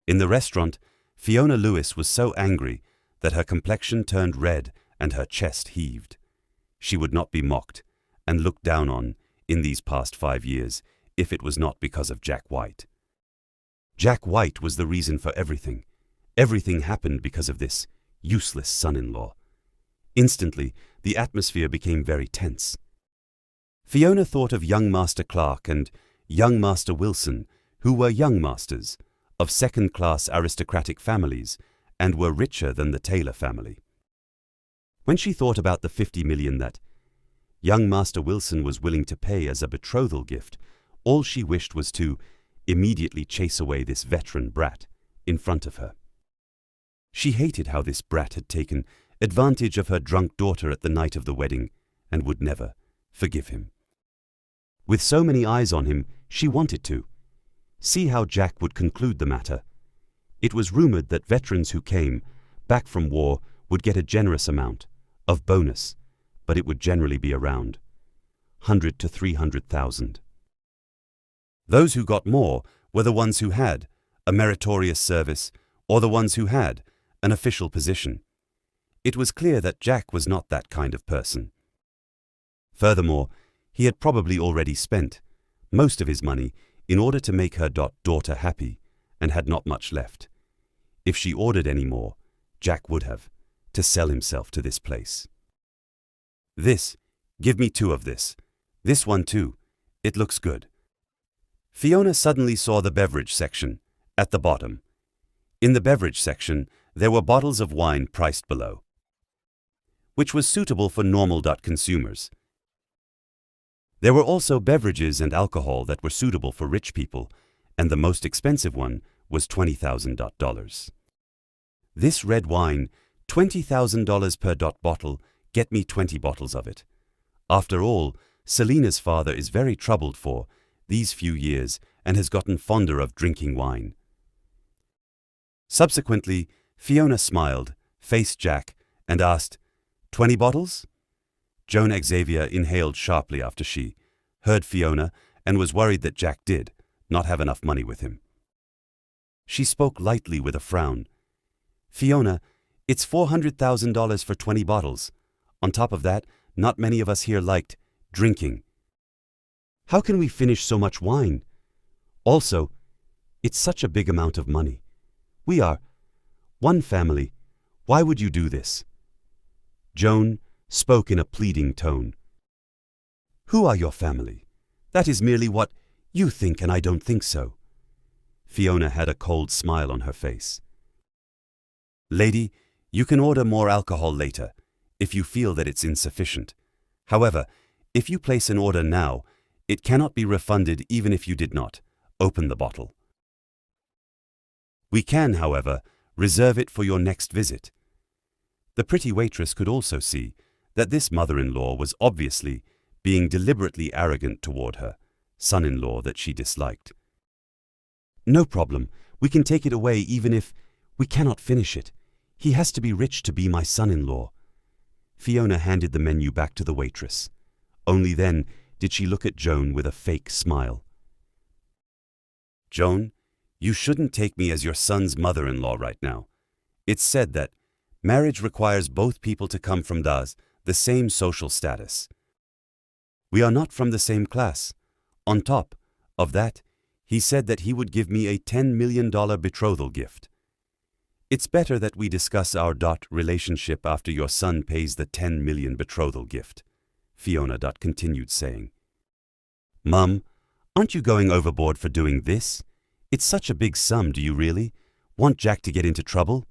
In the restaurant, Fiona Lewis was so angry that her complexion turned red and her chest heaved. She would not be mocked and looked down on in these past 5 years if it was not because of Jack White. Jack White was the reason for everything. Everything happened because of this useless son-in-law. Instantly, the atmosphere became very tense. Fiona thought of young Master Clark and young Master Wilson, who were young masters of second-class aristocratic families and were richer than the Taylor family. When she thought about the 50 million that young Master Wilson was willing to pay as a betrothal gift, all she wished was to immediately chase away this veteran brat in front of her. She hated how this brat had taken advantage of her drunk daughter at the night of the wedding and would never forgive him. With so many eyes on him, she wanted to see how Jack would conclude the matter. It was rumored that veterans who came back from war would get a generous amount of bonus, but it would generally be around 100 to 300,000. Those who got more were the ones who had a meritorious service or the ones who had an official position. It was clear that Jack was not that kind of person. Furthermore, he had probably already spent most of his money in order to make her daughter happy and had not much left. If she ordered any more, Jack would have to sell himself to this place. This, give me 2 of this. This one too. It looks good. Fiona suddenly saw the beverage section at the bottom. In the beverage section, there were bottles of wine priced below, which was suitable for normal consumers. There were also beverages and alcohol that were suitable for rich people, and the most expensive one was $20,000. This red wine, $20,000 per bottle, get me 20 bottles of it. After all, Selina's father is very troubled for these few years and has gotten fonder of drinking wine. Subsequently, Fiona smiled, faced Jack, and asked, 20 bottles? Joan Xavier inhaled sharply after she heard Fiona and was worried that Jack did not have enough money with him. She spoke lightly with a frown. Fiona, it's $400,000 for 20 bottles. On top of that, not many of us here liked drinking. How can we finish so much wine? Also, it's such a big amount of money. We are one family. Why would you do this? Joan spoke in a pleading tone. Who are your family? That is merely what you think, and I don't think so. Fiona had a cold smile on her face. Lady, you can order more alcohol later, if you feel that it's insufficient. However, if you place an order now, it cannot be refunded even if you did not open the bottle. We can, however, reserve it for your next visit. The pretty waitress could also see that this mother-in-law was obviously being deliberately arrogant toward her son-in-law that she disliked. No problem, we can take it away even if we cannot finish it. He has to be rich to be my son-in-law. Fiona handed the menu back to the waitress. Only then did she look at Joan with a fake smile. Joan, you shouldn't take me as your son's mother-in-law right now. It's said that marriage requires both people to come from the same social status. We are not from the same class. On top of that, he said that he would give me a $10 million betrothal gift. It's better that we discuss our relationship after your son pays the 10 million betrothal gift, Fiona continued saying. Mum, aren't you going overboard for doing this? It's such a big sum, do you really want Jack to get into trouble?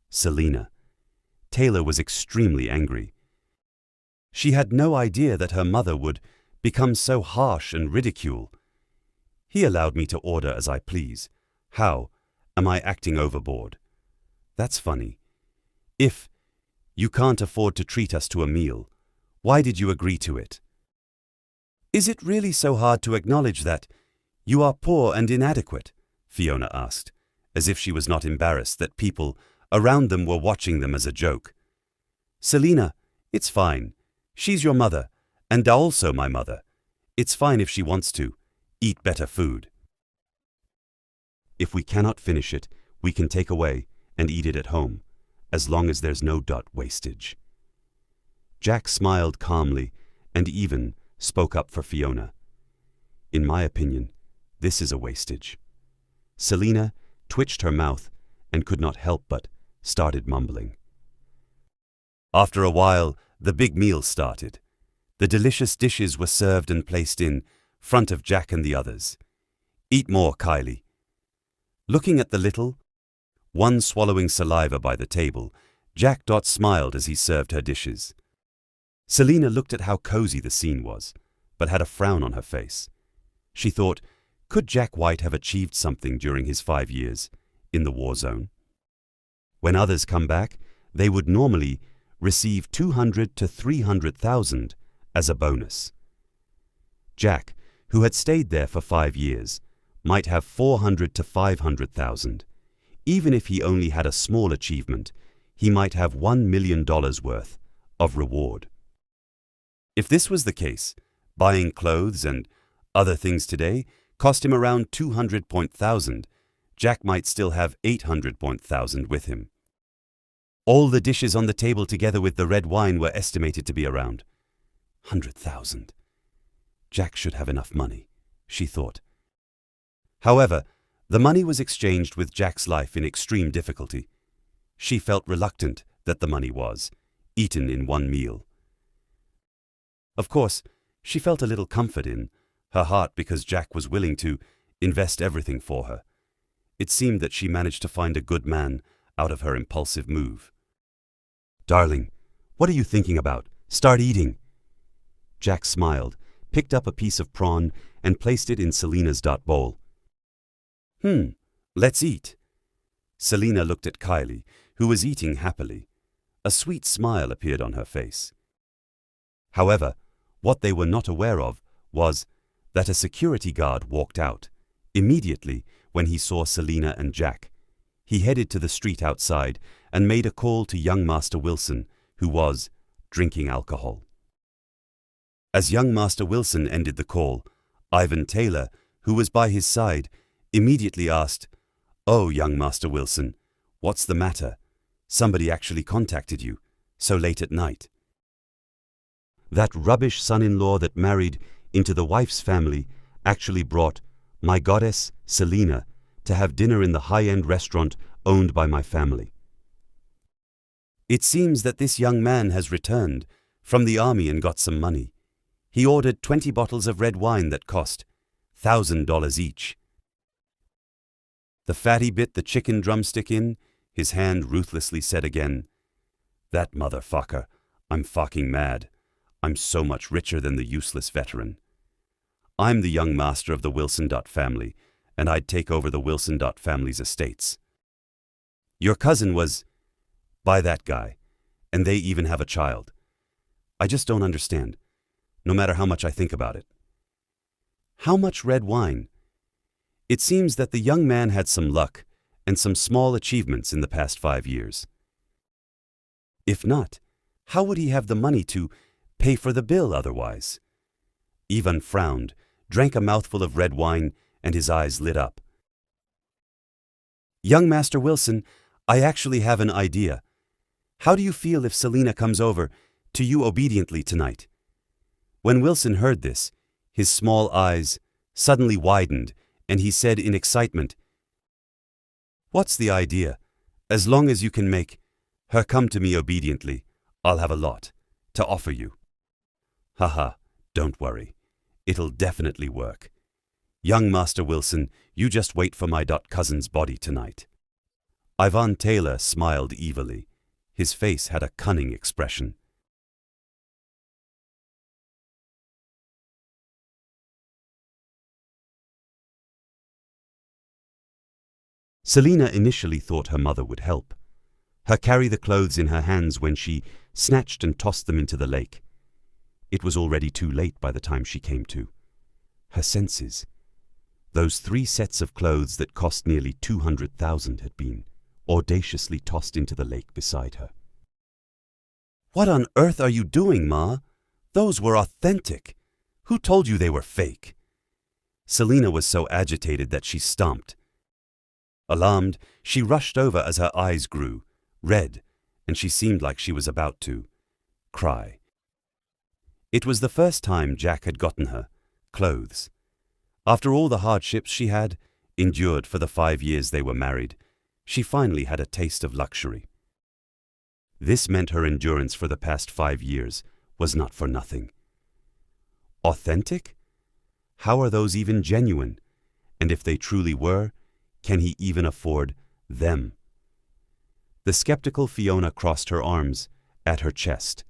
Selina. Taylor was extremely angry. She had no idea that her mother would become so harsh and ridicule. He allowed me to order as I please. How am I acting overboard? That's funny. If you can't afford to treat us to a meal, why did you agree to it? Is it really so hard to acknowledge that you are poor and inadequate? Fiona asked, as if she was not embarrassed that people around them were watching them as a joke. Selina, it's fine. She's your mother, and also my mother. It's fine if she wants to eat better food. If we cannot finish it, we can take away and eat it at home, as long as there's no wastage. Jack smiled calmly and even spoke up for Fiona. In my opinion, this is a wastage. Selina twitched her mouth and could not help but started mumbling. After a while, the big meal started. The delicious dishes were served and placed in front of Jack and the others. Eat more, Kylie. Looking at the little one swallowing saliva by the table, Jack smiled as he served her dishes. Selina looked at how cozy the scene was, but had a frown on her face. She thought, could Jack White have achieved something during his 5 years in the war zone? When others come back, they would normally receive 200 to 300,000 as a bonus. Jack, who had stayed there for 5 years, might have 400 to 500,000. Even if he only had a small achievement, he might have $1 million worth of reward. If this was the case, buying clothes and other things today cost him around 200,000. Jack might still have 800,000 with him. All the dishes on the table together with the red wine were estimated to be around 100,000. Jack should have enough money, she thought. However, the money was exchanged with Jack's life in extreme difficulty. She felt reluctant that the money was eaten in one meal. Of course, she felt a little comfort in her heart because Jack was willing to invest everything for her. It seemed that she managed to find a good man out of her impulsive move. Darling, what are you thinking about? Start eating. Jack smiled, picked up a piece of prawn, and placed it in Selina's bowl. Let's eat. Selina looked at Kylie, who was eating happily. A sweet smile appeared on her face. However, what they were not aware of was that a security guard walked out. Immediately, when he saw Selina and Jack, he headed to the street outside and made a call to young Master Wilson, who was drinking alcohol. As young Master Wilson ended the call, Ivan Taylor, who was by his side, immediately asked, "Oh, young Master Wilson, what's the matter? Somebody actually contacted you, so late at night." That rubbish son-in-law that married into the wife's family actually brought my goddess, Selina, to have dinner in the high-end restaurant owned by my family. It seems that this young man has returned from the army and got some money. He ordered 20 bottles of red wine that cost $1,000 each. The fatty bit the chicken drumstick in, his hand ruthlessly said again, "That motherfucker, I'm fucking mad. I'm so much richer than the useless veteran. I'm the young master of the Wilson family, and I'd take over the Wilson family's estates. Your cousin was by that guy, and they even have a child. I just don't understand, no matter how much I think about it." How much red wine? It seems that the young man had some luck and some small achievements in the past 5 years. If not, how would he have the money to pay for the bill otherwise? Ivan frowned, drank a mouthful of red wine, and his eyes lit up. "Young Master Wilson, I actually have an idea. How do you feel if Selina comes over to you obediently tonight?" When Wilson heard this, his small eyes suddenly widened, and he said in excitement, "What's the idea? As long as you can make her come to me obediently, I'll have a lot to offer you." "Haha, don't worry. It'll definitely work. Young Master Wilson, you just wait for my cousin's body tonight." Ivan Taylor smiled evilly. His face had a cunning expression. Selina initially thought her mother would help her carry the clothes in her hands when she snatched and tossed them into the lake. It was already too late by the time she came to her senses. Those 3 sets of clothes that cost nearly 200,000 had been audaciously tossed into the lake beside her. "What on earth are you doing, Ma? Those were authentic. Who told you they were fake?" Selina was so agitated that she stomped. Alarmed, she rushed over as her eyes grew red, and she seemed like she was about to cry. It was the first time Jack had gotten her clothes. After all the hardships she had endured for the 5 years they were married, she finally had a taste of luxury. This meant her endurance for the past 5 years was not for nothing. Authentic? How are those even genuine? And if they truly were, can he even afford them? The skeptical Fiona crossed her arms at her chest.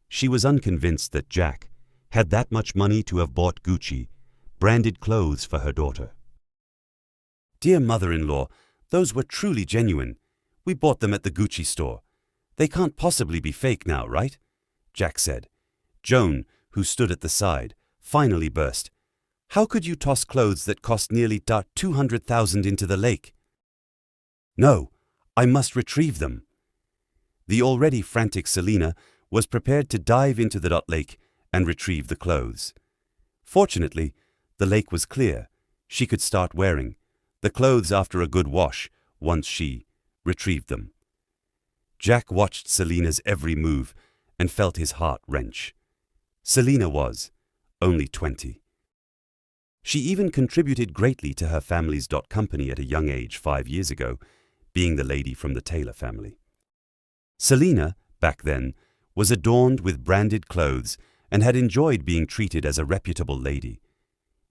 She was unconvinced that Jack had that much money to have bought Gucci, branded clothes for her daughter. "Dear mother-in-law, those were truly genuine. We bought them at the Gucci store. They can't possibly be fake now, right?" Jack said. Joan, who stood at the side, finally burst. "How could you toss clothes that cost nearly 200,000 into the lake?" "No, I must retrieve them." The already frantic Selina was prepared to dive into the lake and retrieve the clothes. Fortunately, the lake was clear. She could start wearing the clothes after a good wash once she retrieved them. Jack watched Selina's every move and felt his heart wrench. Selina was only 20. She even contributed greatly to her family's company at a young age 5 years ago, being the lady from the Taylor family. Selina, back then, was adorned with branded clothes and had enjoyed being treated as a reputable lady.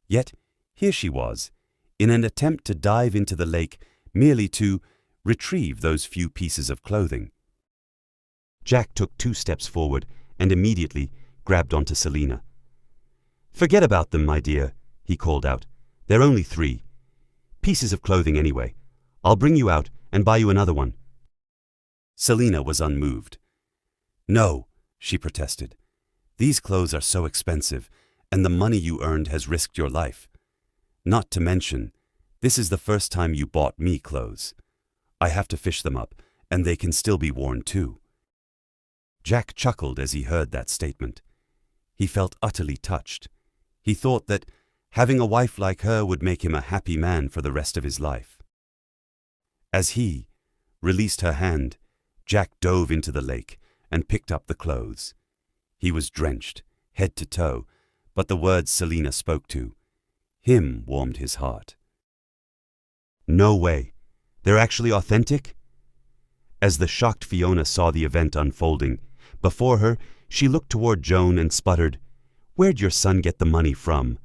Yet, here she was, in an attempt to dive into the lake merely to retrieve those few pieces of clothing. Jack took 2 steps forward and immediately grabbed onto Selina. "Forget about them, my dear," he called out. "They're only 3 pieces of clothing anyway. I'll bring you out and buy you another one." Selina was unmoved. "No," she protested. "These clothes are so expensive, and the money you earned has risked your life. Not to mention, this is the first time you bought me clothes. I have to fish them up, and they can still be worn too." Jack chuckled as he heard that statement. He felt utterly touched. He thought that having a wife like her would make him a happy man for the rest of his life. As he released her hand, Jack dove into the lake and picked up the clothes. He was drenched, head to toe, but the words Selina spoke to him warmed his heart. "No way. They're actually authentic?" As the shocked Fiona saw the event unfolding, before her, she looked toward Joan and sputtered, "Where'd your son get the money from?"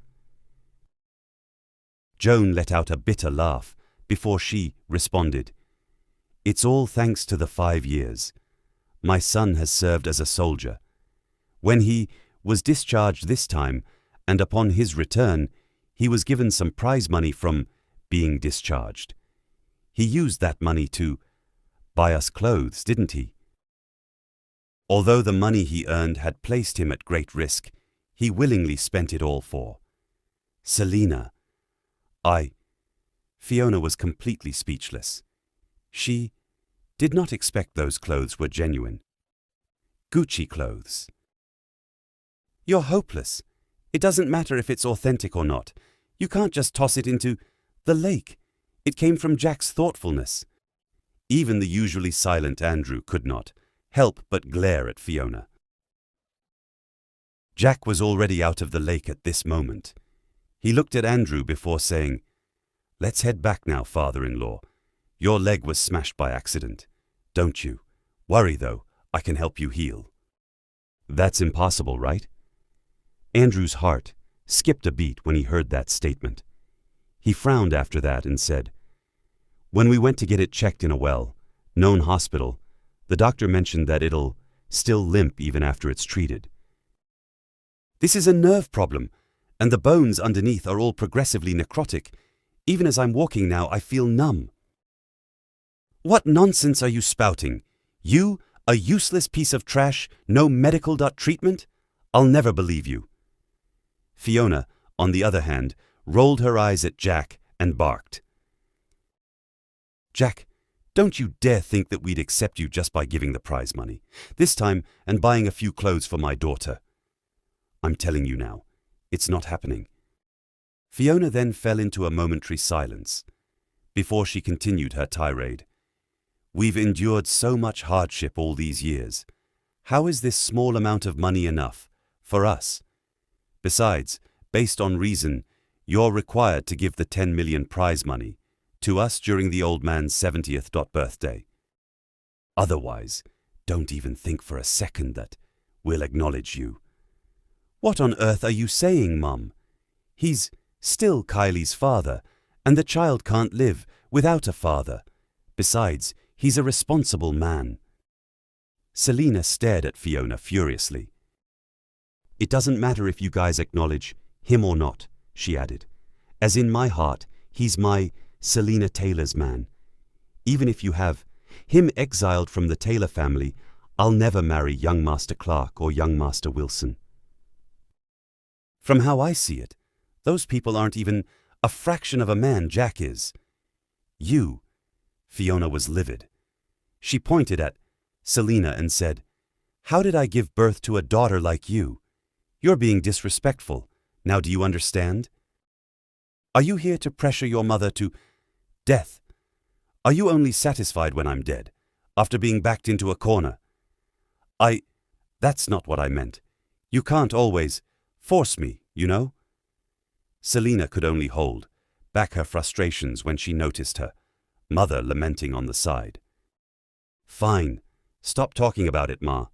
Joan let out a bitter laugh before she responded, "It's all thanks to the 5 years. My son has served as a soldier. When he was discharged this time, and upon his return, he was given some prize money from being discharged. He used that money to buy us clothes, didn't he? Although the money he earned had placed him at great risk, he willingly spent it all for Selina. Fiona was completely speechless. She did not expect those clothes were genuine. Gucci clothes. "You're hopeless. It doesn't matter if it's authentic or not. You can't just toss it into the lake. It came from Jack's thoughtfulness." Even the usually silent Andrew could not help but glare at Fiona. Jack was already out of the lake at this moment. He looked at Andrew before saying, "Let's head back now, father-in-law. Your leg was smashed by accident. Don't you worry, though. I can help you heal." "That's impossible, right?" Andrew's heart skipped a beat when he heard that statement. He frowned after that and said, "When we went to get it checked in a well-known hospital, the doctor mentioned that it'll still limp even after it's treated. This is a nerve problem, and the bones underneath are all progressively necrotic. Even as I'm walking now, I feel numb." "What nonsense are you spouting? You, a useless piece of trash, no medical treatment? I'll never believe you." Fiona, on the other hand, rolled her eyes at Jack and barked. "Jack, don't you dare think that we'd accept you just by giving the prize money. This time, and buying a few clothes for my daughter. I'm telling you now, it's not happening." Fiona then fell into a momentary silence. before she continued her tirade. "We've endured so much hardship all these years. How is this small amount of money enough for us? Besides, based on reason, you're required to give the 10 million prize money to us during the old man's 70th birthday. Otherwise, don't even think for a second that we'll acknowledge you." "What on earth are you saying, Mum? He's still Kylie's father, and the child can't live without a father. Besides, he's a responsible man." Selina stared at Fiona furiously. "It doesn't matter if you guys acknowledge him or not," she added. "As in my heart, he's my Selina Taylor's man. Even if you have him exiled from the Taylor family, I'll never marry young Master Clark or young Master Wilson. From how I see it, those people aren't even a fraction of a man Jack is. You." Fiona was livid. She pointed at Selina and said, "How did I give birth to a daughter like you? You're being disrespectful. Now do you understand? Are you here to pressure your mother to death? Are you only satisfied when I'm dead, after being backed into a corner? That's not what I meant. You can't always force me, you know?" Selina could only hold back her frustrations when she noticed her mother lamenting on the side. "Fine. Stop talking about it, Ma.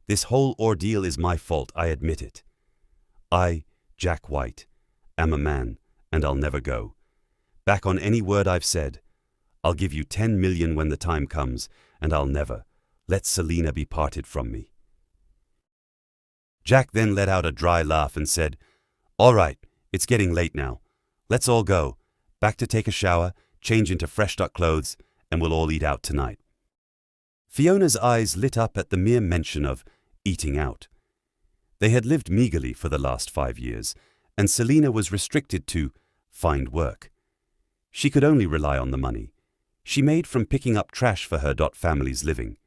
This whole ordeal is my fault, I admit it. I, Jack White, am a man, and I'll never go back on any word I've said. I'll give you 10 million when the time comes, and I'll never let Selina be parted from me." Jack then let out a dry laugh and said, "All right, it's getting late now. Let's all go. Back to take a shower, change into fresh-cut clothes, and we'll all eat out tonight." Fiona's eyes lit up at the mere mention of eating out. They had lived meagerly for the last 5 years, and Selina was restricted to find work. She could only rely on the money she made from picking up trash for her family's living.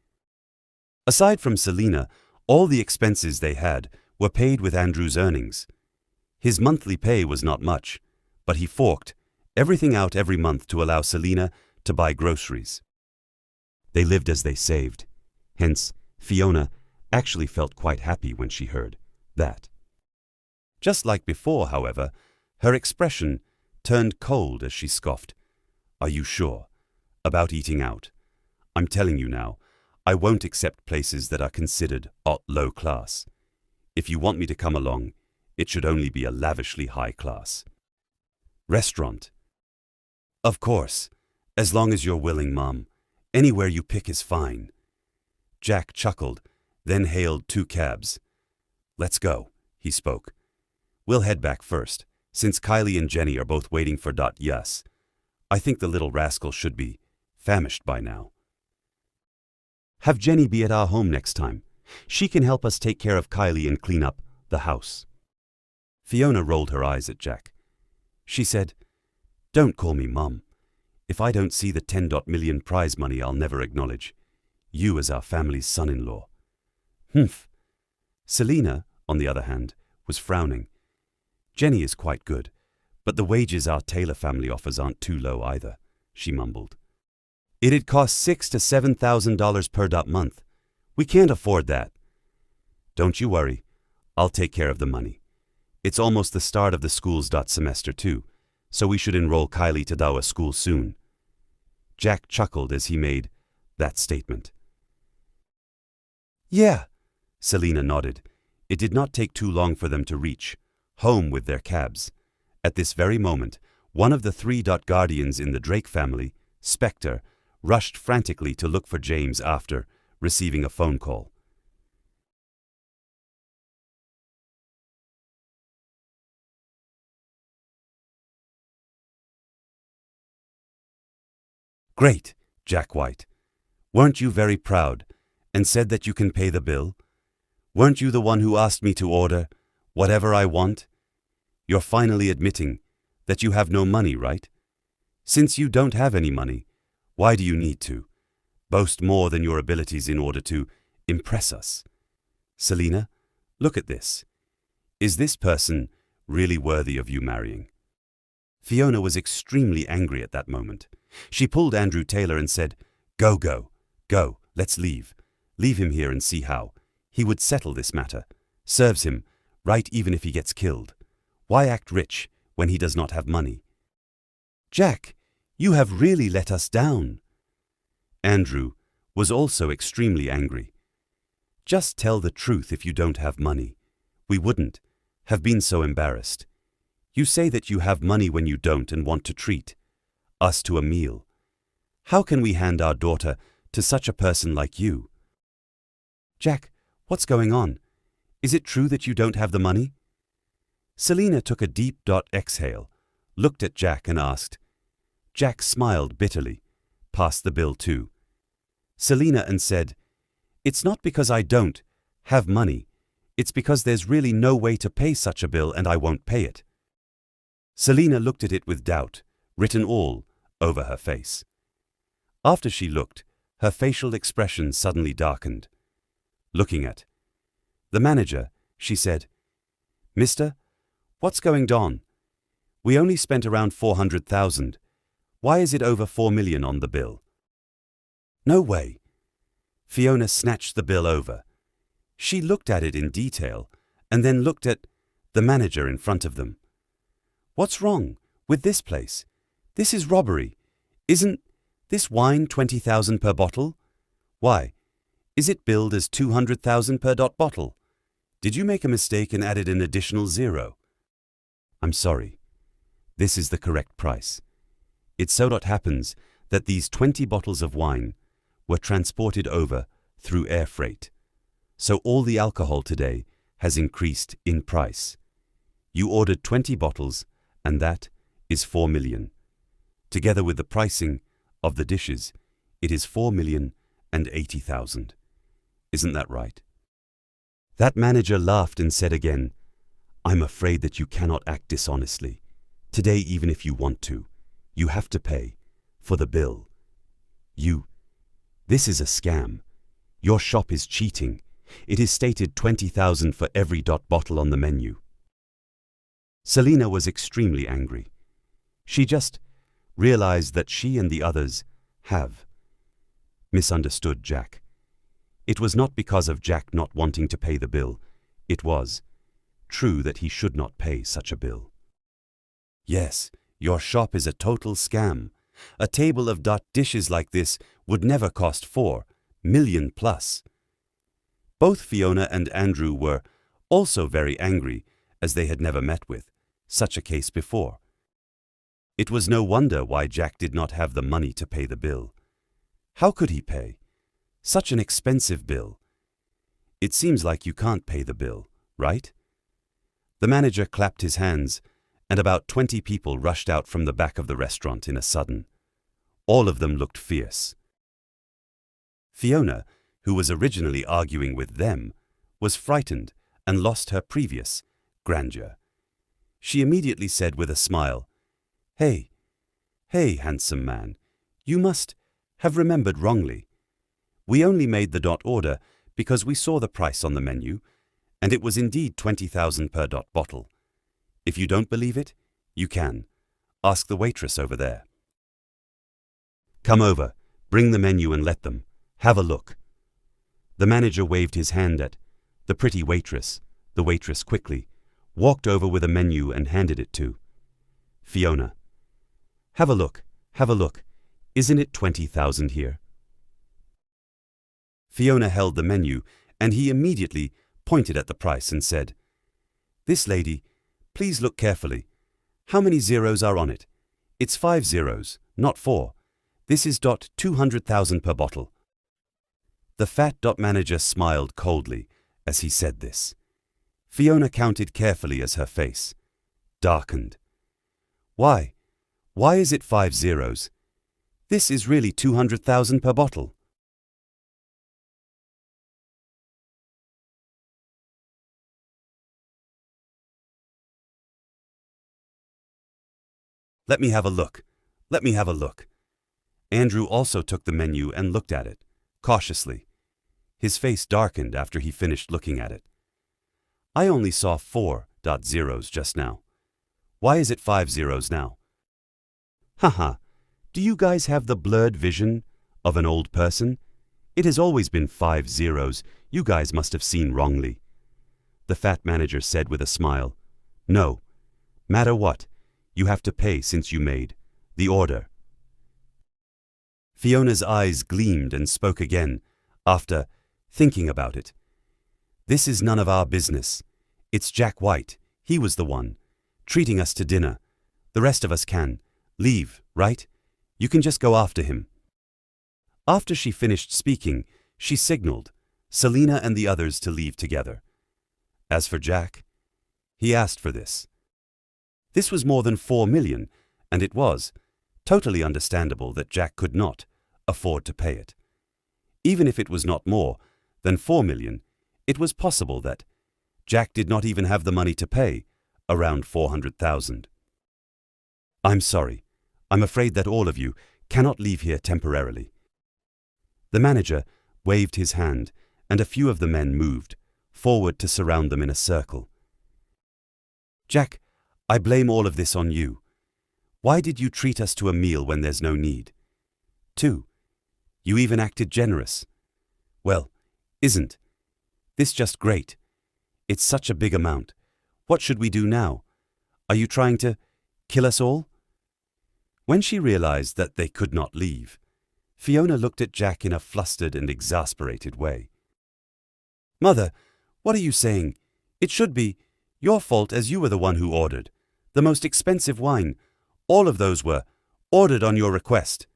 Aside from Selina, all the expenses they had were paid with Andrew's earnings. His monthly pay was not much, but he forked everything out every month to allow Selina to buy groceries. They lived as they saved. Hence, Fiona actually felt quite happy when she heard that. Just like before, however, her expression turned cold as she scoffed. "Are you sure about eating out? I'm telling you now, I won't accept places that are considered low class. If you want me to come along, it should only be a lavishly high class restaurant." "Of course, as long as you're willing, Mom. Anywhere you pick is fine." Jack chuckled, then hailed 2 cabs. "Let's go," he spoke. "We'll head back first, since Kylie and Jenny are both waiting for yes. I think the little rascal should be famished by now. Have Jenny be at our home next time. She can help us take care of Kylie and clean up the house." Fiona rolled her eyes at Jack. She said, "Don't call me Mum. If I don't see the 10 million prize money, I'll never acknowledge you as our family's son-in-law." "Humph." Selina, on the other hand, was frowning. "Jenny is quite good, but the wages our Taylor family offers aren't too low either," she mumbled. "It'd cost $6,000 to $7,000 per month. We can't afford that." "Don't you worry. I'll take care of the money. It's almost the start of the school's semester too, so we should enroll Kylie to a school soon." Jack chuckled as he made that statement. "Yeah," Selina nodded. It did not take too long for them to reach home with their cabs. At this very moment, one of the 3 guardians in the Drake family, Spectre, rushed frantically to look for James after receiving a phone call. "Great, Jack White. Weren't you very proud and said that you can pay the bill? Weren't you the one who asked me to order whatever I want? You're finally admitting that you have no money, right? Since you don't have any money, why do you need to boast more than your abilities in order to impress us? Selina, look at this. Is this person really worthy of you marrying?" Fiona was extremely angry at that moment. She pulled Andrew Taylor and said, "Go, go, go, let's leave. Leave him here and see how. He would settle this matter. Serves him, right, even if he gets killed. Why act rich when he does not have money?" "Jack, you have really let us down." Andrew was also extremely angry. "Just tell the truth if you don't have money. We wouldn't have been so embarrassed. You say that you have money when you don't and want to treat us to a meal. How can we hand our daughter to such a person like you?" "Jack, what's going on? Is it true that you don't have the money?" Selina took a deep exhale, looked at Jack and asked. Jack smiled bitterly, passed the bill to Selina and said, "It's not because I don't have money. It's because there's really no way to pay such a bill and I won't pay it." Selina looked at it with doubt, written all over her face. After she looked, her facial expression suddenly darkened. Looking at the manager, she said, "Mister, what's going on? We only spent around 400,000. Why is it over 4 million on the bill?" "No way." Fiona snatched the bill over. She looked at it in detail and then looked at the manager in front of them. "What's wrong with this place? This is robbery. Isn't this wine 20,000 per bottle? Why, is it billed as 200,000 per bottle? Did you make a mistake and added an additional zero?" "I'm sorry. This is the correct price. It so happens that these 20 bottles of wine were transported over through air freight. So all the alcohol today has increased in price. You ordered 20 bottles, and that is 4 million. Together with the pricing of the dishes, it is 4,080,000. Isn't that right?" That manager laughed and said again, "I'm afraid that you cannot act dishonestly. Today, even if you want to, you have to pay for the bill. This is a scam. Your shop is cheating. It is stated 20,000 for every bottle on the menu." Selina was extremely angry. She just realized that she and the others have misunderstood Jack. It was not because of Jack not wanting to pay the bill. It was true that he should not pay such a bill. "Yes, your shop is a total scam. A table of dishes like this would never cost 4 million plus." Both Fiona and Andrew were also very angry, as they had never met with such a case before. It was no wonder why Jack did not have the money to pay the bill. How could he pay such an expensive bill? It seems like you can't pay the bill, right? The manager clapped his hands, and about 20 people rushed out from the back of the restaurant in a sudden. All of them looked fierce. Fiona, who was originally arguing with them, was frightened and lost her previous grandeur. She immediately said with a smile, Hey, handsome man, you must have remembered wrongly. We only made the order because we saw the price on the menu, and it was indeed 20,000 per bottle. If you don't believe it, you can. Ask the waitress over there. Come over, bring the menu and let them have a look." The manager waved his hand at the pretty waitress. The waitress quickly walked over with a menu and handed it to Fiona. Have a look. Isn't it 20,000 here?" Fiona held the menu, and he immediately pointed at the price and said, "This lady, please look carefully. How many zeros are on it? It's 5 zeros, not 4. This is 200,000 per bottle." The fat manager smiled coldly as he said this. Fiona counted carefully as her face darkened. Why is it 5 zeros? This is really 200,000 per bottle." Let me have a look. Andrew also took the menu and looked at it, cautiously. His face darkened after he finished looking at it. "I only saw 4 zeros just now. Why is it 5 zeros now? Haha, do you guys have the blurred vision of an old person? It has always been 5 zeros. You guys must have seen wrongly. The fat manager said with a smile, No, matter what, you have to pay since you made the order. Fiona's eyes gleamed and spoke again, after thinking about it. This is none of our business. It's Jack White. He was the one, treating us to dinner. The rest of us can leave, right? You can just go after him. After she finished speaking, she signaled Selina and the others to leave together. As for Jack, he asked for this. This was more than 4 million, and it was totally understandable that Jack could not afford to pay it. Even if it was not more than 4 million, it was possible that Jack did not even have the money to pay, around 400,000. I'm sorry. I'm afraid that all of you cannot leave here temporarily. The manager waved his hand, and a few of the men moved forward to surround them in a circle. Jack, I blame all of this on you. Why did you treat us to a meal when there's no need? 2. You even acted generous. Well, isn't this just great? It's such a big amount. What should we do now? Are you trying to kill us all? When she realized that they could not leave, Fiona looked at Jack in a flustered and exasperated way. Mother, what are you saying? It should be your fault, as you were the one who ordered. The most expensive wine. All of those were ordered on your request.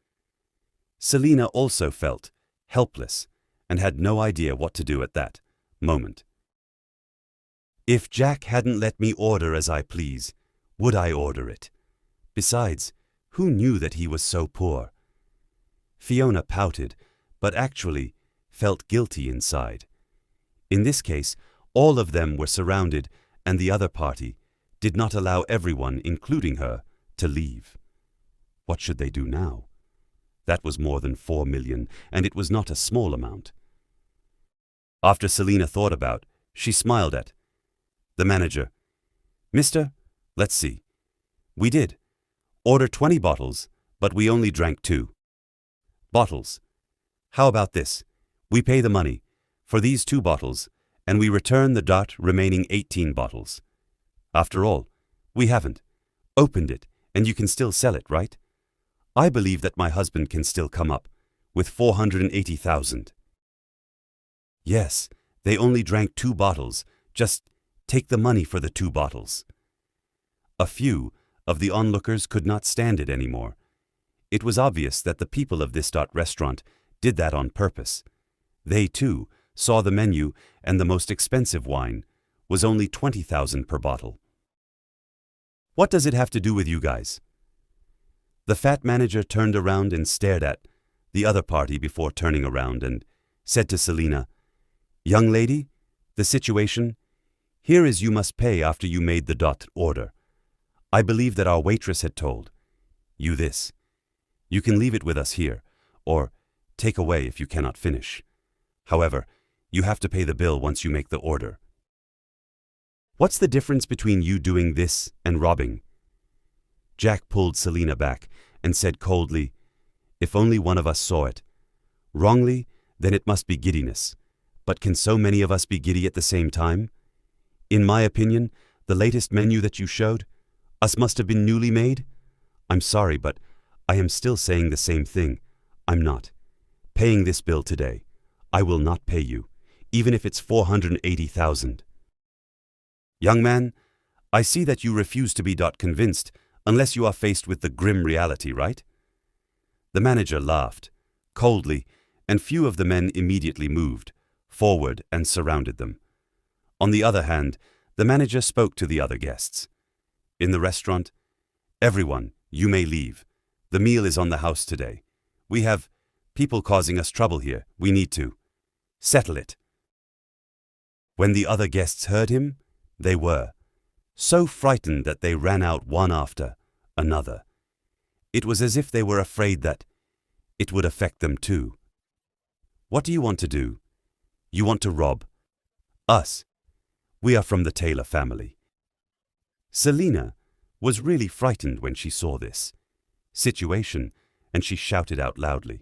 Selina also felt helpless and had no idea what to do at that moment. If Jack hadn't let me order as I please, would I order it? Besides, who knew that he was so poor? Fiona pouted, but actually felt guilty inside. In this case, all of them were surrounded, and the other party did not allow everyone, including her, to leave. What should they do now? That was more than 4 million, and it was not a small amount. After Selina thought about, she smiled at the manager. Mister, let's see. We did order 20 bottles, but we only drank 2 bottles. How about this? We pay the money for these 2 bottles, and we return the remaining 18 bottles. After all, we haven't opened it, and you can still sell it, right? I believe that my husband can still come up with 480,000. Yes, they only drank 2 bottles. Just take the money for the 2 bottles. A few of the onlookers could not stand it anymore. It was obvious that the people of this restaurant did that on purpose. They, too, saw the menu, and the most expensive wine was only 20,000 per bottle. What does it have to do with you guys? The fat manager turned around and stared at the other party before turning around and said to Selina, Young lady, the situation here is you must pay after you made the order. I believe that our waitress had told you this. You can leave it with us here, or take away if you cannot finish. However, you have to pay the bill once you make the order. What's the difference between you doing this and robbing? Jack pulled Selina back and said coldly, If only one of us saw it wrongly, then it must be giddiness. But can so many of us be giddy at the same time? In my opinion, the latest menu that you showed us must have been newly made. I'm sorry, but I am still saying the same thing. I'm not paying this bill today. I will not pay you, even if it's 480,000. Young man, I see that you refuse to be convinced unless you are faced with the grim reality, right? The manager laughed coldly, and few of the men immediately moved forward and surrounded them. On the other hand, the manager spoke to the other guests. In the restaurant, everyone, you may leave. The meal is on the house today. We have people causing us trouble here. We need to settle it. When the other guests heard him, they were so frightened that they ran out one after another. It was as if they were afraid that it would affect them too. What do you want to do? You want to rob us? We are from the Taylor family. Selina was really frightened when she saw this. situation, and she shouted out loudly.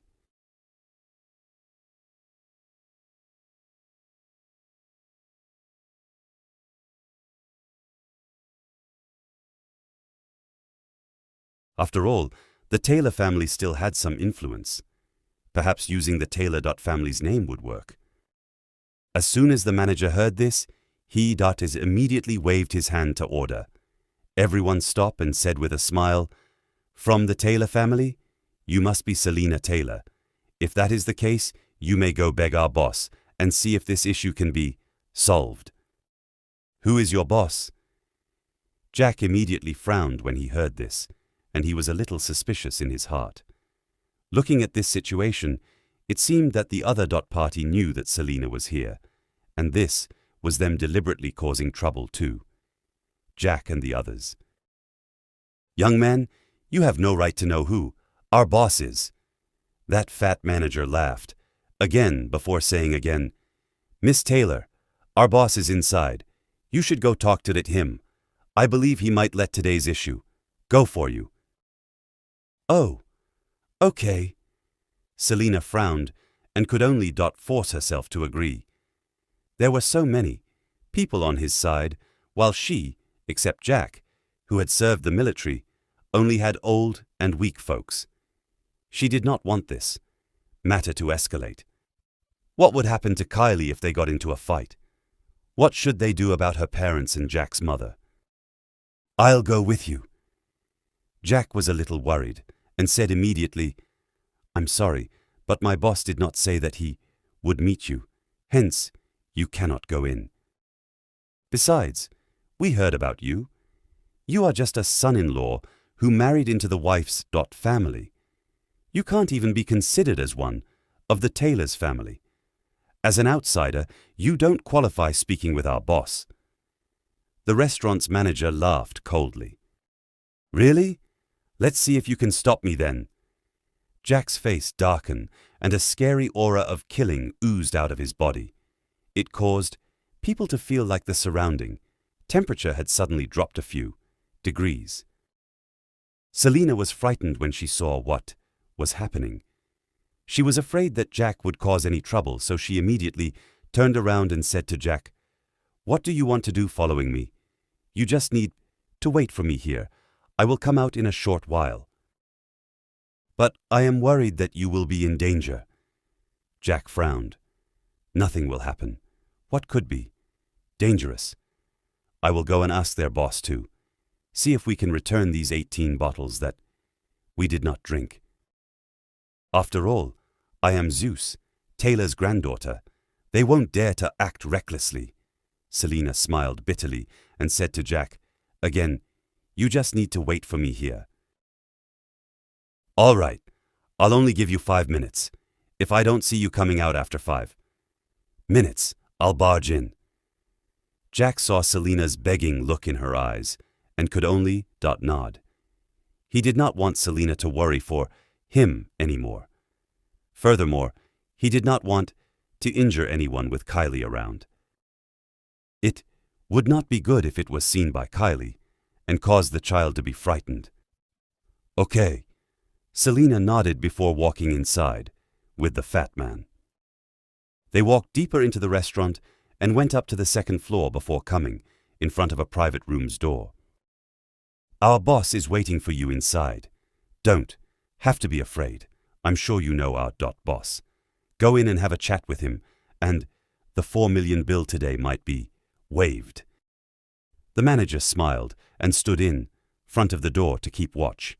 After all, the Taylor family still had some influence. Perhaps using the Taylor family's name would work. As soon as the manager heard this, he immediately waved his hand to order. Everyone stopped and said with a smile, "From the Taylor family? You must be Selina Taylor. If that is the case, you may go beg our boss and see if this issue can be solved." "Who is your boss?" Jack immediately frowned when he heard this, and he was a little suspicious in his heart. Looking at this situation, it seemed that the other party knew that Selina was here, and this was them deliberately causing trouble too. Jack and the others. "Young man, you have no right to know who our boss is." That fat manager laughed, again before saying again, "Miss Taylor, our boss is inside. You should go talk to him. I believe he might let today's issue go for you." "Oh, okay." Selina frowned and could only force herself to agree. There were so many people on his side, while she, except Jack, who had served the military, only had old and weak folks. She did not want this matter to escalate. What would happen to Kylie if they got into a fight? What should they do about her parents and Jack's mother? "I'll go with you." Jack was a little worried and said immediately, "I'm sorry, but my boss did not say that he would meet you. Hence, you cannot go in. Besides, we heard about you. You are just a son-in-law who married into the wife's family. You can't even be considered as one of the Taylor's family. As an outsider, you don't qualify speaking with our boss." The restaurant's manager laughed coldly. "Really? Let's see if you can stop me then." Jack's face darkened, and a scary aura of killing oozed out of his body. It caused people to feel like the surrounding temperature had suddenly dropped a few degrees. Selina was frightened when she saw what was happening. She was afraid that Jack would cause any trouble, so she immediately turned around and said to Jack, "What do you want to do following me? You just need to wait for me here. I will come out in a short while." "But I am worried that you will be in danger." Jack frowned. "Nothing will happen. What could be? Dangerous. I will go and ask their boss too. See if we can return these 18 bottles that we did not drink. After all, I am Zeus, Taylor's granddaughter. They won't dare to act recklessly." Selina smiled bitterly and said to Jack, "Again, you just need to wait for me here." "All right, I'll only give you 5 minutes. If I don't see you coming out after 5 minutes, I'll barge in." Jack saw Selina's begging look in her eyes and could only nod. He did not want Selina to worry for him anymore. Furthermore, he did not want to injure anyone with Kylie around. It would not be good if it was seen by Kylie and caused the child to be frightened. "Okay." Selina nodded before walking inside with the fat man. They walked deeper into the restaurant and went up to the second floor before coming in front of a private room's door. "Our boss is waiting for you inside. Don't have to be afraid. I'm sure you know our boss. Go in and have a chat with him, and the 4 million bill today might be waived." The manager smiled and stood in front of the door to keep watch.